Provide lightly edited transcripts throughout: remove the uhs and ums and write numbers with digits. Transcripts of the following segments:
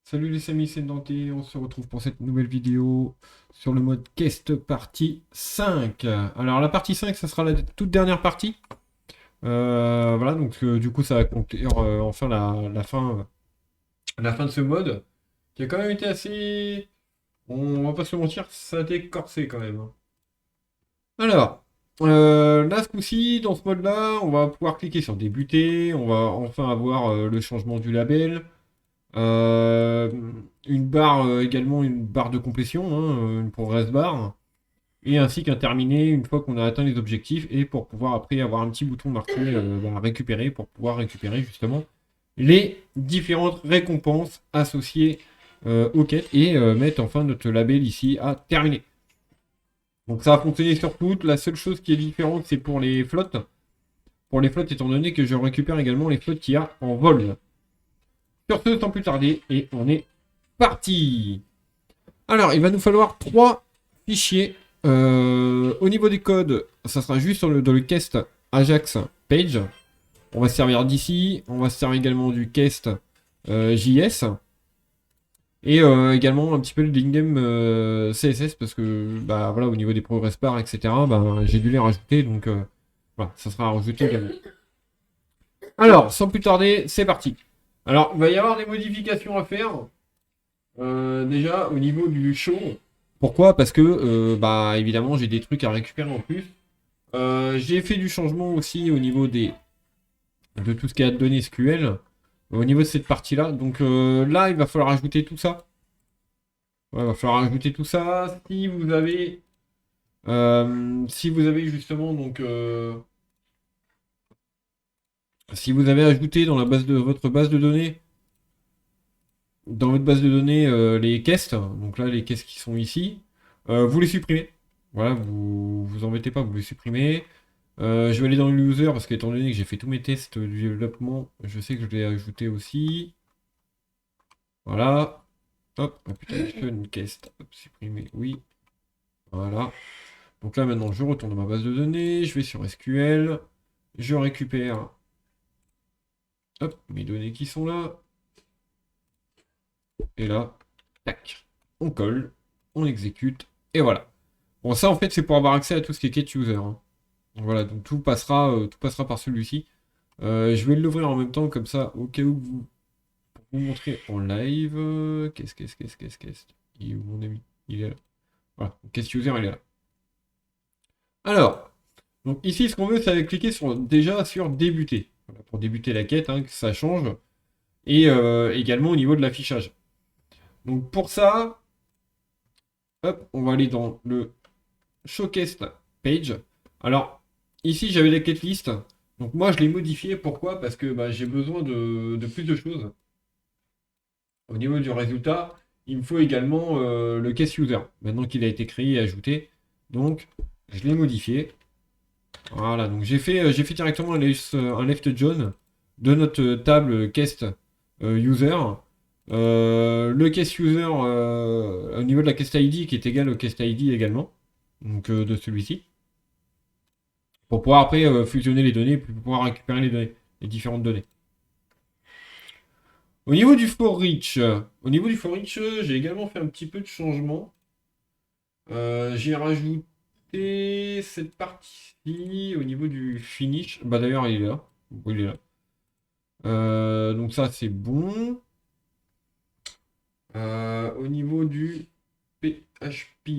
Salut les amis, c'est Danté, on se retrouve pour cette nouvelle vidéo sur le mode Quest partie 5. Alors la partie 5, ça sera la toute dernière partie. Voilà, donc du coup ça va conclure enfin la fin de ce mode, qui a quand même été assez... On va pas se mentir, ça a été corsé quand même, hein. Alors, là ce coup-ci, dans ce mode-là, on va pouvoir cliquer sur débuter, on va enfin avoir le changement du label. Euh, une barre également, une barre de complétion, hein, une progress bar, et ainsi qu'un terminé une fois qu'on a atteint les objectifs, et pour pouvoir après avoir un petit bouton marqué récupérer, pour pouvoir récupérer justement les différentes récompenses associées aux quêtes, et mettre enfin notre label ici à terminer. Donc ça va fonctionner sur toutes, la seule chose qui est différente c'est pour les flottes. Pour les flottes, étant donné que je récupère également les flottes qu'il y a en vol. Sur ce, sans plus tarder, et on est parti. Alors, il va nous falloir trois fichiers. Au niveau des codes, ça sera juste dans le cast Ajax page. On va se servir d'ici. On va se servir également du cast JS. Et également un petit peu de l'ingame CSS parce que bah, voilà, au niveau des progress bars, etc., bah, j'ai dû les rajouter. Donc voilà, ça sera rajouté également. Alors, sans plus tarder, c'est parti. Alors, il va y avoir des modifications à faire. Déjà, au niveau du show. Pourquoi? Parce que, bah, évidemment, j'ai des trucs à récupérer en plus. J'ai fait du changement aussi au niveau de tout ce qui est données SQL. Au niveau de cette partie-là. Donc là, il va falloir ajouter tout ça. Ouais, il va falloir ajouter tout ça. Si vous avez justement, donc, si vous avez ajouté dans la base de votre base de données, dans votre base de données, les caisses, donc là, les caisses qui sont ici, vous les supprimez. Voilà, vous embêtez pas, vous les supprimez. Je vais aller dans le user parce qu'étant donné que j'ai fait tous mes tests du développement, je sais que je l'ai ajouté aussi. Voilà. Hop, application cast, hop, supprimer, oui. Voilà. Donc là maintenant je retourne dans ma base de données, je vais sur SQL, je récupère hop, mes données qui sont là. Et là, tac, on colle, on exécute, et voilà. Bon ça en fait c'est pour avoir accès à tout ce qui est get user, hein. Voilà, donc tout passera par celui-ci. Je vais l'ouvrir en même temps, comme ça, au cas où vous montrer en live. Qu'est-ce il est où, mon ami? Il est là. Voilà, qu'est-ce user, il est là. Alors, donc ici, ce qu'on veut, c'est cliquer déjà sur débuter. Voilà, pour débuter la quête, hein, que ça change. Et également au niveau de l'affichage. Donc pour ça, hop, on va aller dans le showcase page. Alors, ici, j'avais la quête list. Donc moi, je l'ai modifié. Pourquoi? Parce que bah, j'ai besoin de plus de choses. Au niveau du résultat, il me faut également le case user. Maintenant qu'il a été créé et ajouté. Donc, je l'ai modifié. Voilà, donc j'ai fait directement un left join de notre table cast user. Le case user au niveau de la cast ID qui est égal au cast ID également. Donc de celui-ci. Pour pouvoir après fusionner les données, pour pouvoir récupérer les données, les différentes données. Au niveau du for reach, j'ai également fait un petit peu de changement. J'ai rajouté cette partie au niveau du finish. Bah d'ailleurs, il est là. Oui, il est là. Donc ça, c'est bon. Au niveau du PHP,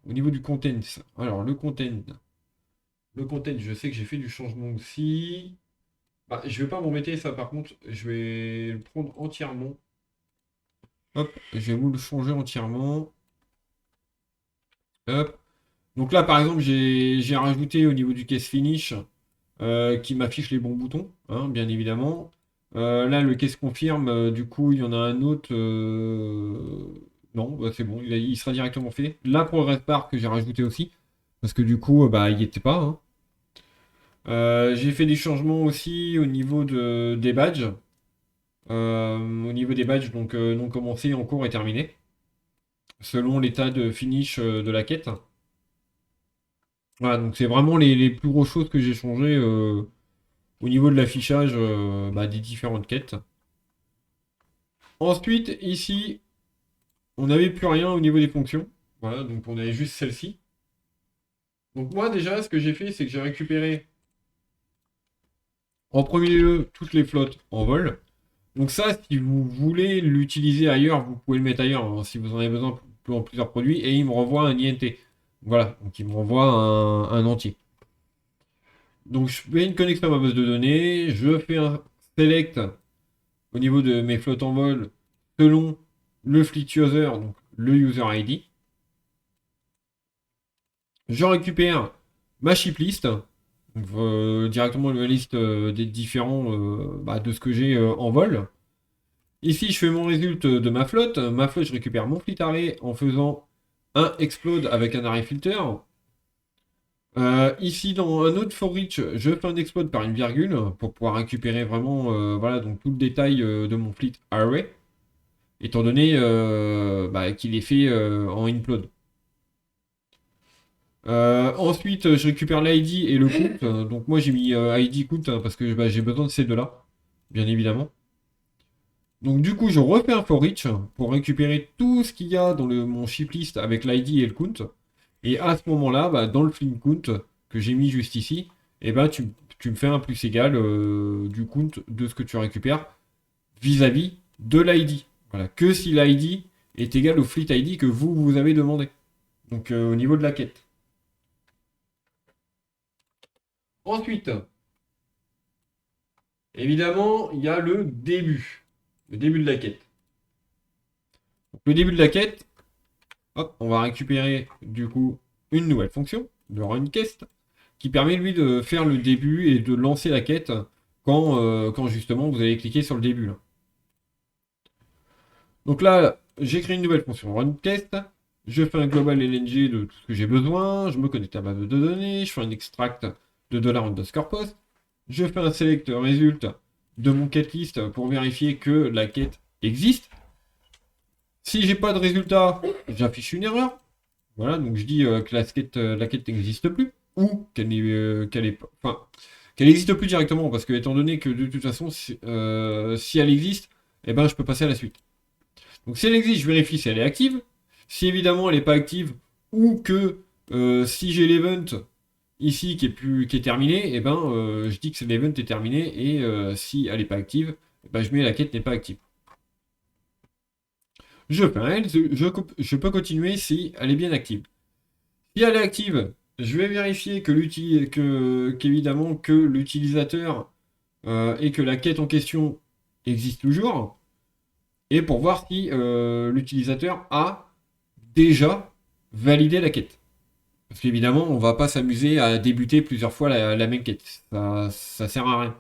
au niveau du content. Alors, le content, je sais que j'ai fait du changement aussi. Bah, je vais pas m'embêter, ça par contre, je vais le prendre entièrement. Hop, je vais vous le changer entièrement. Hop. Donc là, par exemple, j'ai rajouté au niveau du case finish qui m'affiche les bons boutons, hein, bien évidemment. Là, le case confirme, du coup, il y en a un autre. Non, bah, c'est bon, il sera directement fait. La progress bar que j'ai rajouté aussi, parce que du coup, bah, il n'y était pas, hein. J'ai fait des changements aussi au niveau des badges. Au niveau des badges, donc non commencé, en cours et terminé, selon l'état de finish de la quête. Voilà, donc c'est vraiment les plus grosses choses que j'ai changées au niveau de l'affichage bah, des différentes quêtes. Ensuite, ici, on n'avait plus rien au niveau des fonctions. Voilà, donc on avait juste celle-ci. Donc moi déjà, ce que j'ai fait, c'est que j'ai récupéré en premier lieu toutes les flottes en vol. Donc ça, si vous voulez l'utiliser ailleurs, vous pouvez le mettre ailleurs, hein, si vous en avez besoin pour plusieurs produits. Et il me renvoie un INT. Voilà, donc il me renvoie un entier. Donc je fais une connexion à ma base de données, je fais un select au niveau de mes flottes en vol selon le fleet user, donc le user ID. Je récupère ma ship list, donc, directement la liste des différents de ce que j'ai en vol. Ici, je fais mon résultat de ma flotte. Ma flotte, je récupère mon fleet array en faisant un explode avec un array filter. Ici, dans un autre for each, je fais un explode par une virgule pour pouvoir récupérer vraiment voilà, donc tout le détail de mon fleet array, étant donné qu'il est fait en implode. Ensuite, je récupère l'ID et le count. Donc moi, j'ai mis ID count parce que j'ai besoin de ces deux-là, bien évidemment. Donc du coup, je refais un for each pour récupérer tout ce qu'il y a dans mon shiplist avec l'ID et le count. Et à ce moment-là, dans le fleet count que j'ai mis juste ici, tu me fais un plus égal du count de ce que tu récupères vis-à-vis de l'ID. Voilà, que si l'ID est égal au fleet ID que vous avez demandé. Donc au niveau de la quête. Ensuite, évidemment, il y a le début. Le début de la quête. Donc, le début de la quête, hop, on va récupérer du coup une nouvelle fonction, le runQuest, qui permet lui de faire le début et de lancer la quête quand justement vous allez cliquer sur le début. Là. Donc là, j'ai créé une nouvelle fonction runQuest, je fais un global LNG de tout ce que j'ai besoin, je me connecte à ma base de données, je fais un extract de $_post, je fais un select result de mon quête list pour vérifier que la quête existe. Si j'ai pas de résultat, j'affiche une erreur. Voilà, donc je dis que la quête n'existe plus, ou qu'elle n'existe plus directement, parce que étant donné que de toute façon, si elle existe, eh ben je peux passer à la suite. Donc si elle existe, je vérifie si elle est active. Si évidemment elle n'est pas active, ou que si j'ai l'event ici qui est terminé, eh ben je dis que l'event est terminé, et si elle n'est pas active, eh ben, je mets la quête n'est pas active. Je fais un else, je peux continuer si elle est bien active. Si elle est active, je vais vérifier qu'évidemment que l'utilisateur et que la quête en question existe toujours. Et pour voir si l'utilisateur a déjà validé la quête. Parce qu'évidemment, on ne va pas s'amuser à débuter plusieurs fois la même quête. Ça sert à rien.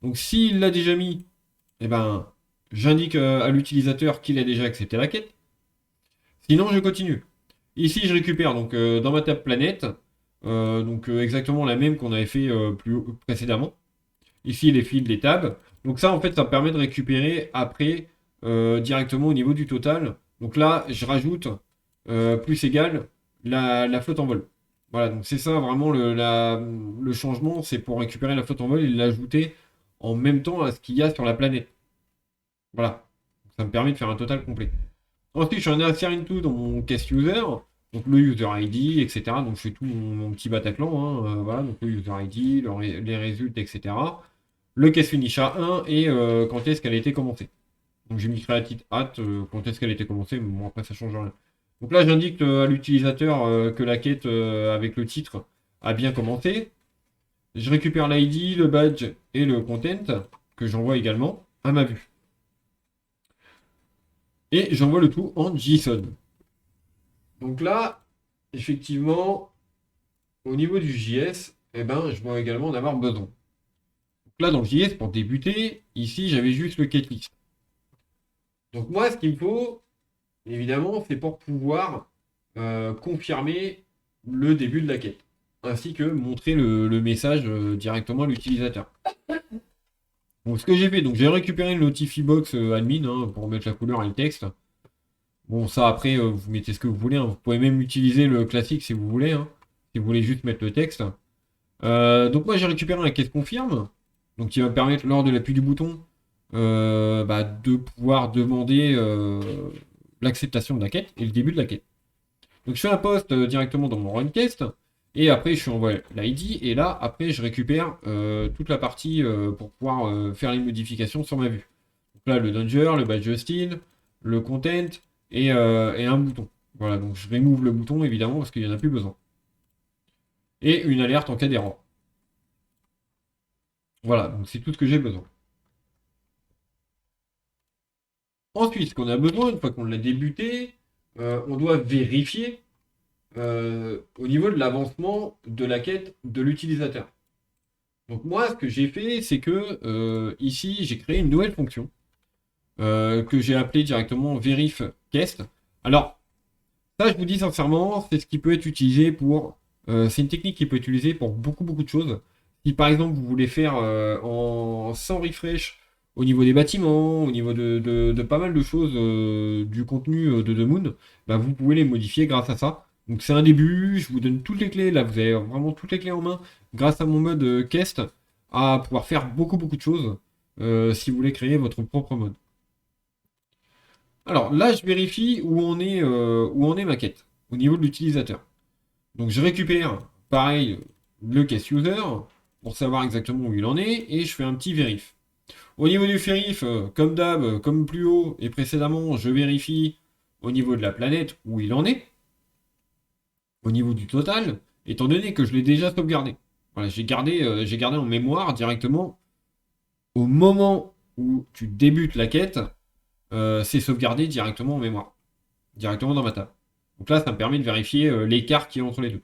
Donc s'il l'a déjà mis, eh ben, j'indique à l'utilisateur qu'il a déjà accepté la quête. Sinon, je continue. Ici, je récupère donc dans ma table planète, exactement la même qu'on avait fait précédemment. Ici, les fils des tables. Donc ça, en fait, ça me permet de récupérer après directement au niveau du total. Donc là, je rajoute plus égal la flotte en vol. Voilà, donc c'est ça vraiment le changement, c'est pour récupérer la flotte en vol et l'ajouter en même temps à ce qu'il y a sur la planète. Voilà, ça me permet de faire un total complet. Ensuite, je suis un insert into dans mon case user, donc le user ID, etc. Donc je fais tout mon petit Bataclan, hein, voilà, donc le user ID, les résultats, etc. Le case finish à 1 et quand est-ce qu'elle a été commencée. Donc j'ai mis created at quand est-ce qu'elle a été commencée, mais bon après ça change rien. Donc là j'indique à l'utilisateur que la quête avec le titre a bien commencé. Je récupère l'ID, le badge et le content que j'envoie également à ma vue. Et j'envoie le tout en JSON. Donc là, effectivement, au niveau du JS, eh ben, je vais également en avoir besoin. Donc là, dans le JS, pour débuter, ici, j'avais juste le quête-list. Donc moi, ce qu'il me faut, évidemment, c'est pour pouvoir confirmer le début de la quête, ainsi que montrer le message directement à l'utilisateur. Donc ce que j'ai fait, donc j'ai récupéré le Notifybox admin pour mettre la couleur et le texte. Bon, ça après, vous mettez ce que vous voulez. Hein. Vous pouvez même utiliser le classique si vous voulez. Hein, si vous voulez juste mettre le texte. Donc moi, j'ai récupéré un quête confirme. Donc qui va me permettre, lors de l'appui du bouton, de pouvoir demander l'acceptation de la quête et le début de la quête. Donc je fais un post directement dans mon runquest, et après je suis envoyé l'ID, et là après je récupère toute la partie pour pouvoir faire les modifications sur ma vue. Donc là le danger, le badge style, le content et un bouton. Voilà, donc je remove le bouton évidemment parce qu'il n'y en a plus besoin. Et une alerte en cas d'erreur. Voilà, donc c'est tout ce que j'ai besoin. Ensuite, ce qu'on a besoin, une fois qu'on l'a débuté, on doit vérifier au niveau de l'avancement de la quête de l'utilisateur. Donc moi, ce que j'ai fait, c'est que ici, j'ai créé une nouvelle fonction que j'ai appelée directement verif quest. Alors, ça, je vous dis sincèrement, c'est ce qui peut être utilisé pour... c'est une technique qui peut être utilisée pour beaucoup, beaucoup de choses. Si par exemple, vous voulez faire sans refresh au niveau des bâtiments, au niveau de pas mal de choses du contenu de The Moon, bah, vous pouvez les modifier grâce à ça. Donc c'est un début, je vous donne toutes les clés, là vous avez vraiment toutes les clés en main, grâce à mon mode Quest, à pouvoir faire beaucoup beaucoup de choses si vous voulez créer votre propre mode. Alors là je vérifie où en est ma quête, au niveau de l'utilisateur. Donc je récupère, pareil, le case user, pour savoir exactement où il en est, et je fais un petit vérif. Au niveau du vérif, comme d'hab, comme plus haut et précédemment, je vérifie au niveau de la planète où il en est, au niveau du total, étant donné que je l'ai déjà sauvegardé. Voilà, j'ai gardé en mémoire directement au moment où tu débutes la quête, c'est sauvegardé directement en mémoire, directement dans ma table. Donc là, ça me permet de vérifier l'écart qu'il y a entre les deux.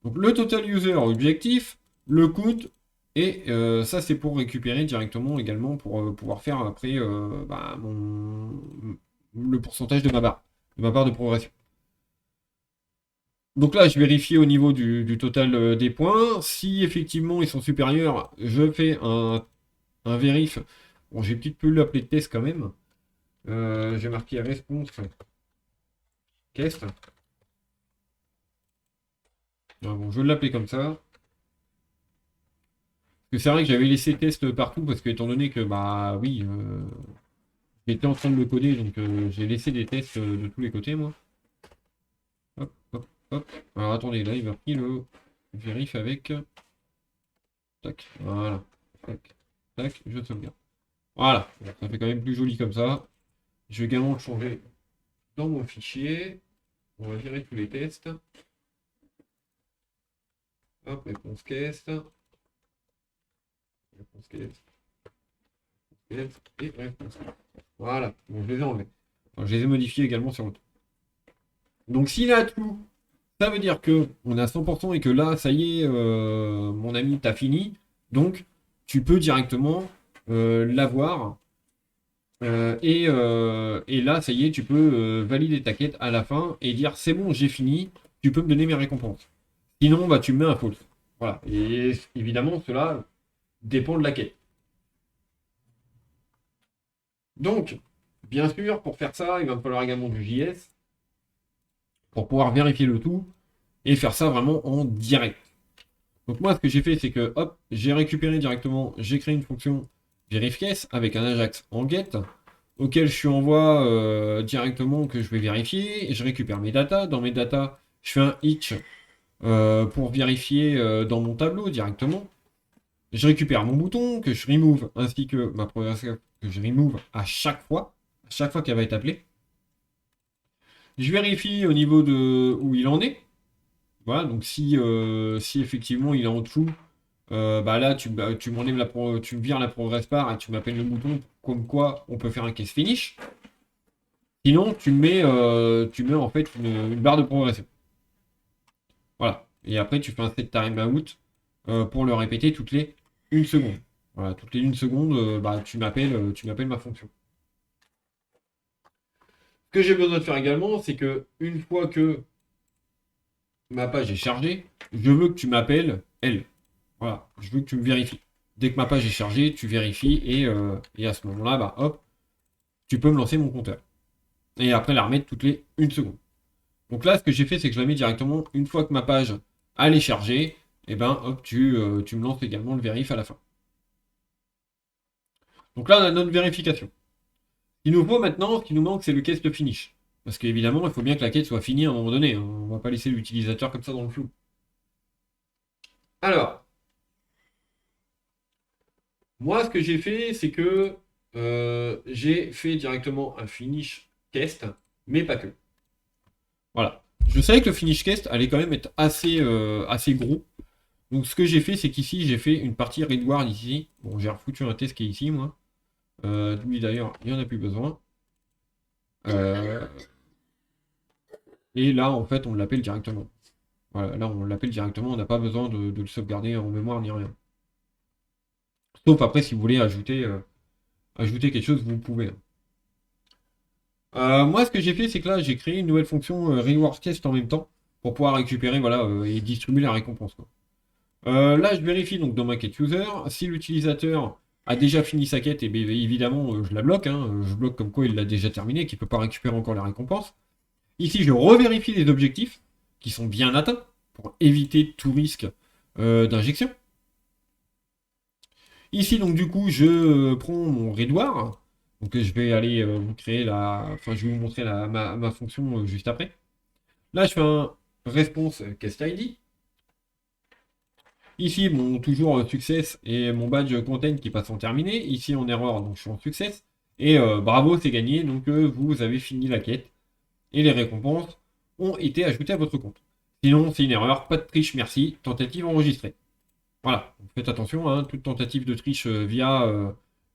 Donc le total user objectif, le coût, et ça c'est pour récupérer directement également pour pouvoir faire après le pourcentage de ma barre de progression. Donc là, je vérifie au niveau du total des points. Si effectivement ils sont supérieurs, je fais un vérif. Bon, j'ai peut-être pu l'appeler test quand même. J'ai marqué response test. Ah bon, je vais l'appeler comme ça. Parce que c'est vrai que j'avais laissé test partout parce que étant donné que bah oui, j'étais en train de le coder, donc j'ai laissé des tests de tous les côtés moi. Hop, hop, hop. Alors attendez, là il m'a pris le vérif avec. Tac, voilà. Tac, tac, je sauvegarde. Voilà, ça fait quand même plus joli comme ça. Je vais également le changer dans mon fichier. On va virer tous les tests. Hop, réponse caisse. Réponse caisse. Caisse et réponse. Voilà, bon, je les ai enlevés. Enfin, je les ai modifiés également sur l'autre. Donc s'il a tout, ça veut dire que on est à 100% et que là, ça y est, mon ami, t'as fini. Donc, tu peux directement l'avoir. Et là, ça y est, tu peux valider ta quête à la fin et dire c'est bon, j'ai fini, tu peux me donner mes récompenses. Sinon, bah, tu me mets un false. Voilà. Et évidemment, cela dépend de la quête. Donc, bien sûr, pour faire ça, il va me falloir également du JS pour pouvoir vérifier le tout et faire ça vraiment en direct. Donc moi, ce que j'ai fait, c'est que, hop, j'ai récupéré directement, j'ai créé une fonction vérifies avec un Ajax en get, auquel je suis envoie directement que je vais vérifier, et je récupère mes datas. Dans mes datas, je fais un each pour vérifier dans mon tableau directement. Je récupère mon bouton que je remove ainsi que ma progression que je remove à chaque fois qu'elle va être appelée. Je vérifie au niveau de où il en est. Voilà, donc si effectivement il est en dessous, bah là tu m'enlèves tu me vires la progress bar et tu m'appelles le bouton comme quoi on peut faire un case finish. Sinon tu mets en fait une barre de progression. Voilà. Et après tu fais un set timeout pour le répéter toutes les 1 seconde. Voilà, toutes les 1 seconde, bah, tu m'appelles ma fonction. Ce que j'ai besoin de faire également, c'est que une fois que ma page est chargée, je veux que tu m'appelles elle. Voilà, je veux que tu me vérifies. Dès que ma page est chargée, tu vérifies et à ce moment-là, bah hop, tu peux me lancer mon compteur. Et après la remettre toutes les 1 seconde. Donc là, ce que j'ai fait, c'est que je la mets directement une fois que ma page elle est chargée, et ben hop, tu me lances également le vérif à la fin. Donc là, on a notre vérification. Il nous faut maintenant, ce qui nous manque, c'est le cast finish. Parce qu'évidemment, il faut bien que la quête soit finie à un moment donné, hein. On va pas laisser l'utilisateur comme ça dans le flou. Alors, moi, ce que j'ai fait, c'est que j'ai fait directement un finish cast, mais pas que. Voilà. Je savais que le finish cast allait quand même être assez gros. Donc, ce que j'ai fait, c'est qu'ici, j'ai fait une partie Redward ici. Bon, j'ai refoutu un test qui est ici, moi. Lui, d'ailleurs, il n'y en a plus besoin. Euh, et là, en fait, on l'appelle directement. Voilà, là, on l'appelle directement. On n'a pas besoin de le sauvegarder en mémoire ni rien. Sauf après, si vous voulez ajouter quelque chose, vous pouvez. Moi, ce que j'ai fait, c'est que là, j'ai créé une nouvelle fonction Reward Quest en même temps pour pouvoir récupérer voilà, et distribuer la récompense, quoi. Là, je vérifie donc dans ma quête user. Si l'utilisateur a déjà fini sa quête, et bien évidemment, je la bloque, hein. Je bloque comme quoi il l'a déjà terminé, qu'il ne peut pas récupérer encore la récompense. Ici, je revérifie les objectifs qui sont bien atteints pour éviter tout risque d'injection. Ici, donc, du coup, je prends mon Redward. Donc, je vais aller vous créer la. Enfin, je vais vous montrer ma fonction juste après. Là, je fais un response cast ID. Ici, mon toujours success et mon badge content qui passe en terminé. Ici, en erreur, donc je suis en success. Et bravo, c'est gagné. Donc, vous avez fini la quête. Et les récompenses ont été ajoutées à votre compte. Sinon, c'est une erreur. Pas de triche, merci. Tentative enregistrée. Voilà, donc faites attention, hein, toute tentative de triche via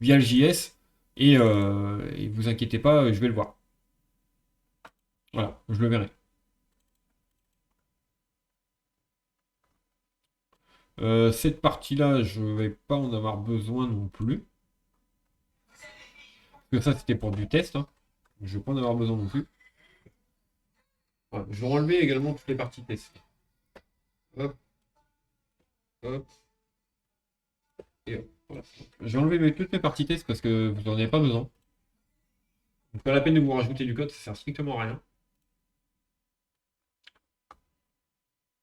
le JS, et vous inquiétez pas, je vais le voir. Voilà, je le verrai. Cette partie-là, je vais pas en avoir besoin non plus. Parce que ça, c'était pour du test, hein. Je vais pas en avoir besoin non plus. Voilà, je vais enlever également toutes les parties test. Hop, hop, et hop. Voilà. J'ai enlevé toutes mes parties test parce que vous n'en avez pas besoin. Donc, pas la peine de vous rajouter du code, ça sert strictement à rien.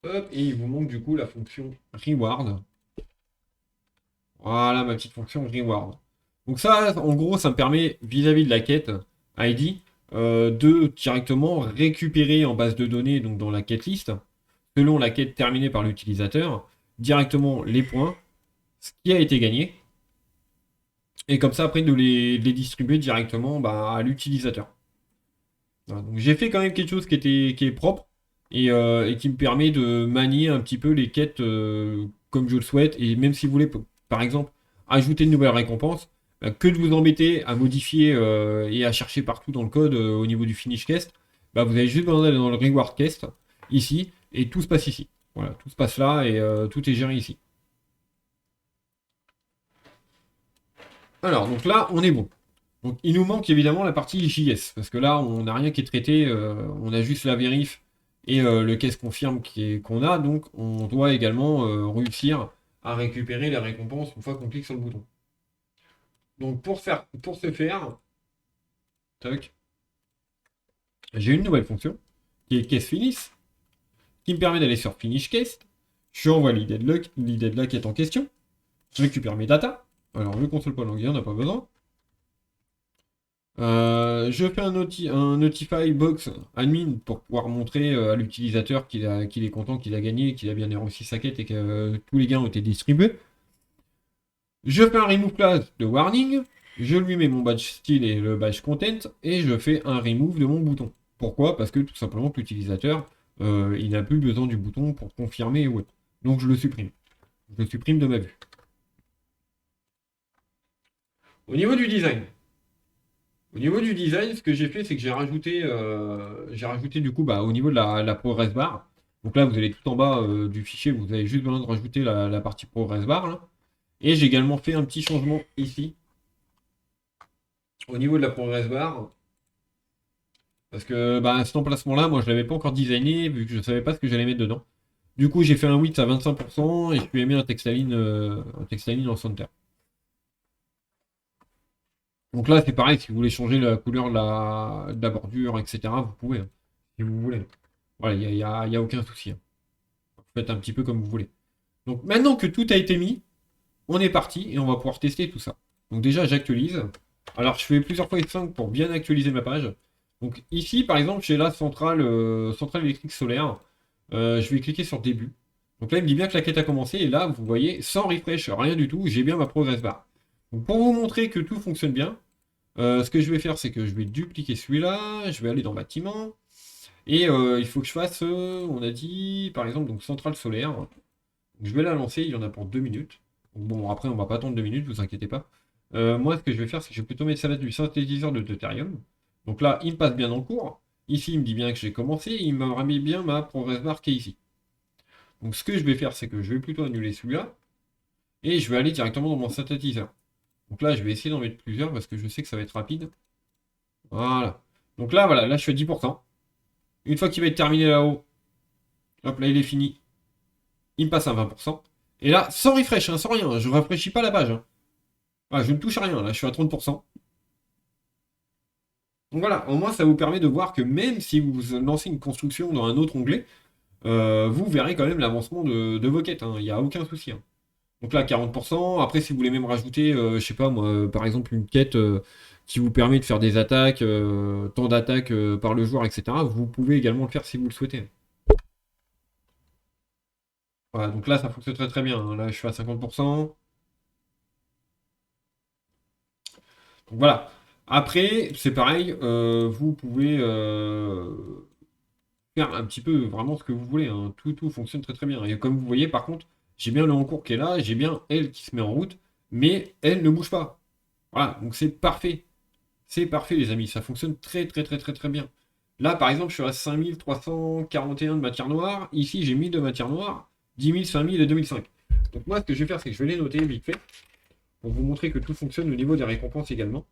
Hop, et il vous manque du coup la fonction reward. Voilà ma petite fonction reward. Donc ça, en gros, ça me permet vis-à-vis de la quête ID de directement récupérer en base de données, donc dans la quête list, selon la quête terminée par l'utilisateur, directement les points, ce qui a été gagné, et comme ça après de les distribuer directement bah, à l'utilisateur. Voilà, donc j'ai fait quand même quelque chose qui est propre et qui me permet de manier un petit peu les quêtes comme je le souhaite. Et même si vous voulez, par exemple, ajouter une nouvelle récompense, bah, que de vous embêter à modifier et à chercher partout dans le code au niveau du finish quest, bah, vous avez juste besoin d'aller dans le reward quest ici et tout se passe ici. Voilà, tout se passe là et tout est géré ici. Alors, donc là, on est bon. Donc il nous manque évidemment la partie JS, parce que là on n'a rien qui est traité, on a juste la vérif et le case confirme qu'on a, donc on doit également réussir à récupérer les récompenses une fois qu'on clique sur le bouton. Donc pour ce faire, tac, j'ai une nouvelle fonction qui est case finish, qui me permet d'aller sur finish case, je envoie l'idée de la quête en question, je récupère mes data, alors le console.languer, on n'a pas besoin. Je fais un notify box admin pour pouvoir montrer à l'utilisateur qu'il est content, qu'il a gagné, qu'il a bien réussi sa quête et que tous les gains ont été distribués. Je fais un remove class de warning, je lui mets mon badge style et le badge content et je fais un remove de mon bouton. Pourquoi? Parce que tout simplement que l'utilisateur il n'a plus besoin du bouton pour confirmer ouais. Donc je le supprime. Je le supprime de ma vue. Au niveau du design. Au niveau du design, ce que j'ai fait, c'est que j'ai rajouté du coup bah, au niveau de la progress bar. Donc là, vous allez tout en bas du fichier, vous avez juste besoin de rajouter la partie progress bar. Là. Et j'ai également fait un petit changement ici, au niveau de la progress bar. Parce que bah, cet emplacement-là, moi, je ne l'avais pas encore designé, vu que je ne savais pas ce que j'allais mettre dedans. Du coup, j'ai fait un width à 25% et je lui ai mis un textalign en center. Donc là, c'est pareil, si vous voulez changer la couleur de la bordure, etc., vous pouvez, hein, si vous voulez. Voilà, il y a aucun souci, hein. Vous faites un petit peu comme vous voulez. Donc maintenant que tout a été mis, on est parti et on va pouvoir tester tout ça. Donc déjà, j'actualise. Alors, je fais plusieurs fois F5 pour bien actualiser ma page. Donc ici, par exemple, j'ai la centrale électrique solaire. Je vais cliquer sur début. Donc là, il me dit bien que la quête a commencé. Et là, vous voyez, sans refresh, rien du tout, j'ai bien ma progress bar. Donc pour vous montrer que tout fonctionne bien, ce que je vais faire, c'est que je vais dupliquer celui-là. Je vais aller dans bâtiment. Et il faut que je fasse, on a dit, par exemple, donc centrale solaire. Donc, je vais la lancer, il y en a pour 2 minutes. Donc, bon, après, on va pas attendre 2 minutes, vous inquiétez pas. Moi, ce que je vais faire, c'est que je vais plutôt mettre ça là du synthétiseur de deutérium. Donc là, il me passe bien en cours. Ici, il me dit bien que j'ai commencé. Il m'a remis bien ma progress bar qui est ici. Donc, ce que je vais faire, c'est que je vais plutôt annuler celui-là. Et je vais aller directement dans mon synthétiseur. Donc là, je vais essayer d'en mettre plusieurs parce que je sais que ça va être rapide. Voilà. Donc là, voilà, là, je suis à 10%. Une fois qu'il va être terminé là-haut, hop, là, il est fini. Il me passe à 20%. Et là, sans refresh, hein, sans rien, hein, je ne rafraîchis pas la page. Hein. Ah, je ne touche à rien, là, je suis à 30%. Donc voilà, au moins ça vous permet de voir que même si vous lancez une construction dans un autre onglet, vous verrez quand même l'avancement de vos quêtes. Il n'y a aucun souci. Hein. Donc là, 40%. Après, si vous voulez même rajouter, je sais pas moi, par exemple, une quête qui vous permet de faire des attaques, tant d'attaques par le joueur, etc., vous pouvez également le faire si vous le souhaitez. Voilà, donc là, ça fonctionne très très bien. Hein. Là, je suis à 50%. Donc voilà. Après, c'est pareil, vous pouvez faire un petit peu vraiment ce que vous voulez. Hein. Tout fonctionne très très bien. Et comme vous voyez, par contre, j'ai bien le en cours qui est là, j'ai bien elle qui se met en route, mais elle ne bouge pas. Voilà, donc c'est parfait. C'est parfait, les amis. Ça fonctionne très très très très très bien. Là, par exemple, je suis à 5341 de matière noire. Ici, j'ai 1000 de matière noire, 10 000, 5000 et 2005. Donc moi, ce que je vais faire, c'est que je vais les noter vite fait pour vous montrer que tout fonctionne au niveau des récompenses également.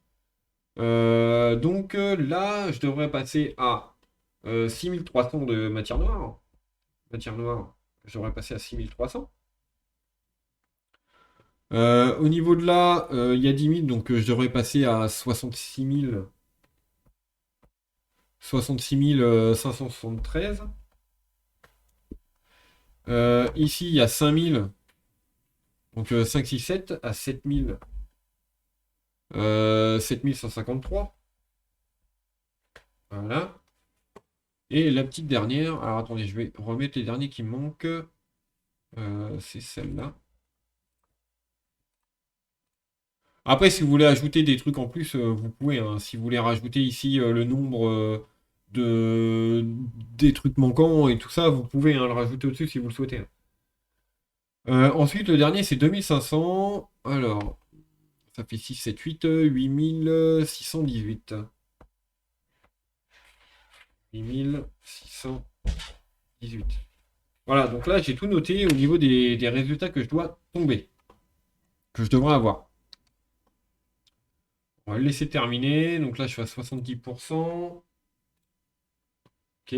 Là, je devrais passer à 6300 de matière noire. Matière noire, je devrais passer à 6300. Au niveau de là, il y a 10 000, donc je devrais passer à 66 573. Ici, il y a 5000, donc 5, 6, 7 à 7000, 7153. Voilà. Et la petite dernière, alors attendez, je vais remettre les derniers qui me manquent. C'est celle-là. Après, si vous voulez ajouter des trucs en plus, vous pouvez. Hein. Si vous voulez rajouter ici le nombre de des trucs manquants et tout ça, vous pouvez hein, le rajouter au-dessus si vous le souhaitez. Hein. Ensuite, le dernier, c'est 2500. Alors, ça fait 6, 7, 8, 8618. 8618. Voilà, donc là, j'ai tout noté au niveau des résultats que je dois tomber, que je devrais avoir. On va le laisser terminer. Donc là, je suis à 70%. Ok.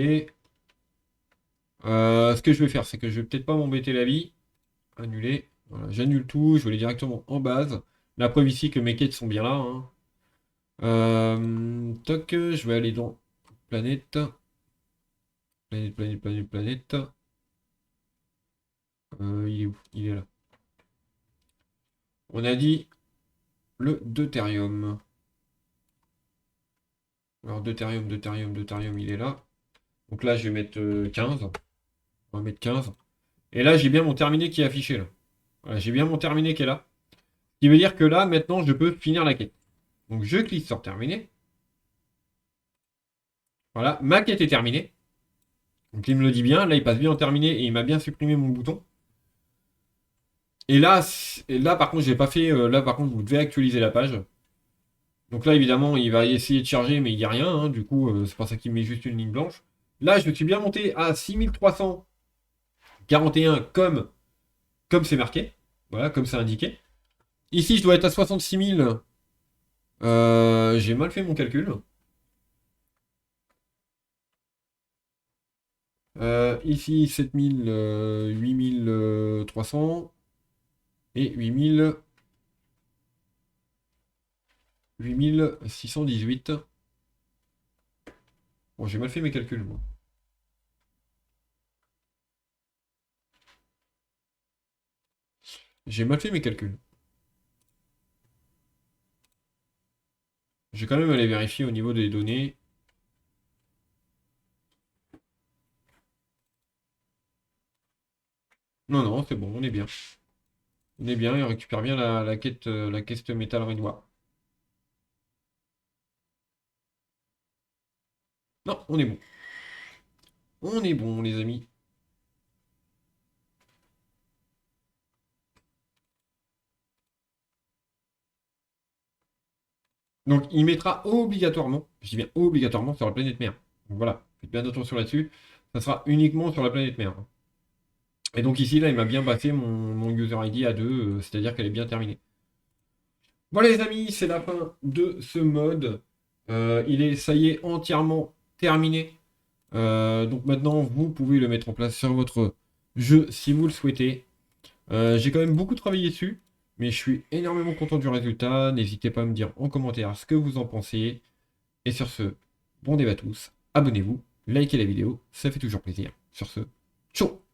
Ce que je vais faire, c'est que je vais peut-être pas m'embêter la vie. Annuler. Voilà, j'annule tout, je vais aller directement en base. La preuve ici que mes quêtes sont bien là. Hein. Toc, je vais aller dans planète. Planète, planète, planète, planète. Il est où? Il est là. On a dit le deutérium. Alors deutérium, deutérium, deutérium, il est là. Donc là, je vais mettre 15. On va mettre 15. Et là, j'ai bien mon terminé qui est affiché là. Voilà, j'ai bien mon terminé qui est là. Ce qui veut dire que là, maintenant, je peux finir la quête. Donc je clique sur terminer. Voilà, ma quête est terminée. Donc il me le dit bien. Là, il passe bien en terminé et il m'a bien supprimé mon bouton. Et là par contre, j'ai pas fait. Là, par contre, vous devez actualiser la page. Donc là, évidemment, il va essayer de charger, mais il n'y a rien. Hein. Du coup, c'est pour ça qu'il met juste une ligne blanche. Là, je suis bien monté à 6341 comme c'est marqué. Voilà, comme c'est indiqué. Ici, je dois être à 66 000. J'ai mal fait mon calcul. Ici, 7000, 8300 et 8618. Bon, j'ai mal fait mes calculs, moi. J'ai mal fait mes calculs. Je vais quand même aller vérifier au niveau des données. Non, non, c'est bon, on est bien. On est bien, et on récupère bien la quête, la caisse métal rénois. Non, on est bon. On est bon, les amis. Donc, il mettra obligatoirement, je dis bien obligatoirement, sur la planète mère. Donc voilà, faites bien attention là-dessus. Ça sera uniquement sur la planète mère. Et donc ici, là, il m'a bien passé mon user ID à 2, c'est-à-dire qu'elle est bien terminée. Voilà les amis, c'est la fin de ce mode. Ça y est, entièrement terminé. Donc maintenant, vous pouvez le mettre en place sur votre jeu si vous le souhaitez. J'ai quand même beaucoup travaillé dessus, mais je suis énormément content du résultat. N'hésitez pas à me dire en commentaire ce que vous en pensez. Et sur ce, bon débat à tous, abonnez-vous, likez la vidéo, ça fait toujours plaisir. Sur ce, ciao!